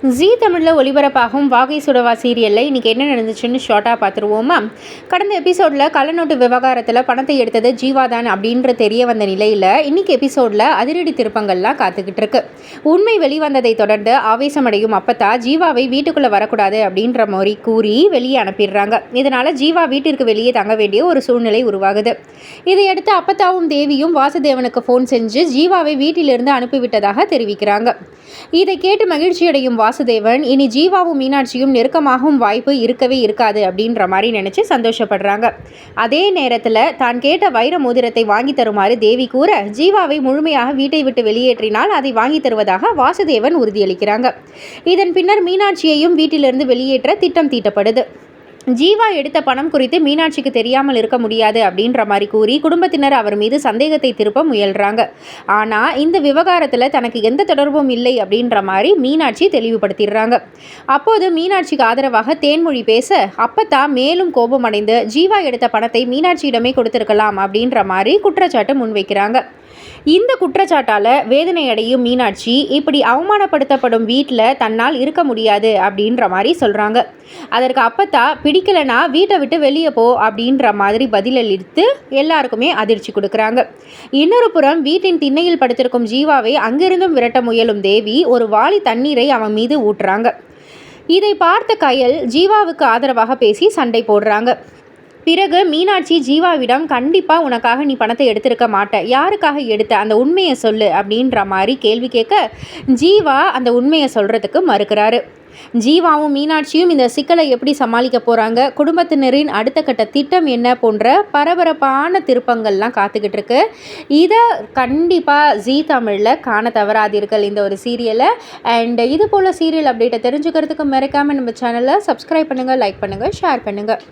ஜீ தமிழில் ஒளிபரப்பாகும் வாகை சுடவா சீரியலில் இன்றைக்கி என்ன நடந்துச்சுன்னு ஷார்ட்டாக பார்த்துருவோமா. கடந்த எபிசோடில் கள்ளநோட்டு விவகாரத்தில் பணத்தை எடுத்தது ஜீவா தான் அப்படின்ற தெரிய வந்த நிலையில் இன்றைக்கி எபிசோடில் அதிரடி திருப்பங்கள்லாம் காத்துக்கிட்டு இருக்கு. உண்மை வெளிவந்ததை தொடர்ந்து ஆவேசமடையும் அப்பத்தா ஜீவாவை வீட்டுக்குள்ளே வரக்கூடாது அப்படின்ற மாதிரி கூறி வெளியே அனுப்பிடுறாங்க. இதனால் ஜீவா வீட்டிற்கு வெளியே தங்க வேண்டிய ஒரு சூழ்நிலை உருவாகுது. இதையடுத்து அப்பத்தாவும் தேவியும் வாசுதேவனுக்கு ஃபோன் செஞ்சு ஜீவாவை வீட்டிலிருந்து அனுப்பிவிட்டதாக தெரிவிக்கிறாங்க. இதை கேட்டு மகிழ்ச்சியடையும் வாசுதேவன் இனி ஜீவாவும் மீனாட்சியும் நெருக்கமாகவும் வாய்ப்பு இருக்கவே இருக்காது அப்படின்ற மாதிரி நினைச்சு சந்தோஷப்படுறாங்க. அதே நேரத்தில் தான் கேட்ட வைர மோதிரத்தை வாங்கி தருமாறு தேவி கூற ஜீவாவை முழுமையாக வீட்டை விட்டு வெளியேற்றினால் அதை வாங்கி தருவதாக வாசுதேவன் உறுதியளிக்கிறாங்க. இதன் பின்னர் மீனாட்சியையும் வீட்டிலிருந்து வெளியேற்ற திட்டம் தீட்டப்படுது. ஜீவா எடுத்த பணம் குறித்து மீனாட்சிக்கு தெரியாமல் இருக்க முடியாது அப்படின்ற மாதிரி கூறி குடும்பத்தினர் அவர் மீது சந்தேகத்தை திருப்ப முயல்றாங்க. ஆனால் இந்த விவகாரத்தில் தனக்கு எந்த தொடர்பும் இல்லை அப்படின்ற மாதிரி மீனாட்சி தெளிவுபடுத்திடுறாங்க. அப்போது மீனாட்சிக்கு ஆதரவாக தேன்மொழி பேச அப்பத்தா மேலும் கோபமடைந்து ஜீவா எடுத்த பணத்தை மீனாட்சியிடமே கொடுத்திருக்கலாம் அப்படின்ற மாதிரி குற்றச்சாட்டு முன்வைக்கிறாங்க. இந்த குற்றச்சாட்டால் வேதனை அடையும் மீனாட்சி இப்படி அவமானப்படுத்தப்படும் வீட்டில் தன்னால் இருக்க முடியாது அப்படின்ற மாதிரி சொல்கிறாங்க. அதற்கு அப்பத்தா பிடிக்கலைன்னா வீட்டை விட்டு வெளியே போ அப்படின்ற மாதிரி பதிலளித்து எல்லாருக்குமே அதிர்ச்சி கொடுக்குறாங்க. இன்னொரு புறம் வீட்டின் திண்ணையில் படுத்திருக்கும் ஜீவாவை அங்கிருந்தும் விரட்ட முயலும் தேவி ஒரு வாளி தண்ணீரை அவன் மீது ஊட்டுறாங்க. இதை பார்த்த கயல் ஜீவாவுக்கு ஆதரவாக பேசி சண்டை போடுறாங்க. பிறகு மீனாட்சி ஜீவாவிடம் கண்டிப்பாக உனக்காக நீ பணத்தை எடுத்திருக்க மாட்ட, யாருக்காக எடுத்த அந்த உண்மையை சொல்லு அப்படின்ற மாதிரி கேள்வி கேட்க ஜீவா அந்த உண்மையை சொல்கிறதுக்கு மறுக்கிறாரு. ஜீவாவும் மீனாட்சியும் இந்த சிக்கலை எப்படி சமாளிக்க போகிறாங்க, குடும்பத்தினரின் அடுத்த கட்ட திட்டம் என்ன போன்ற பரபரப்பான திருப்பங்கள்லாம் காத்துக்கிட்டு இருக்கு. இதை கண்டிப்பாக ஜீ தமிழில் காண தவறாதீர்கள் இந்த ஒரு சீரியலை. அண்ட் இது போல் சீரியல் அப்டேட்டை தெரிஞ்சுக்கிறதுக்கு மறக்காமல் நம்ம சேனலை சப்ஸ்கிரைப் பண்ணுங்கள், லைக் பண்ணுங்கள், ஷேர் பண்ணுங்கள்.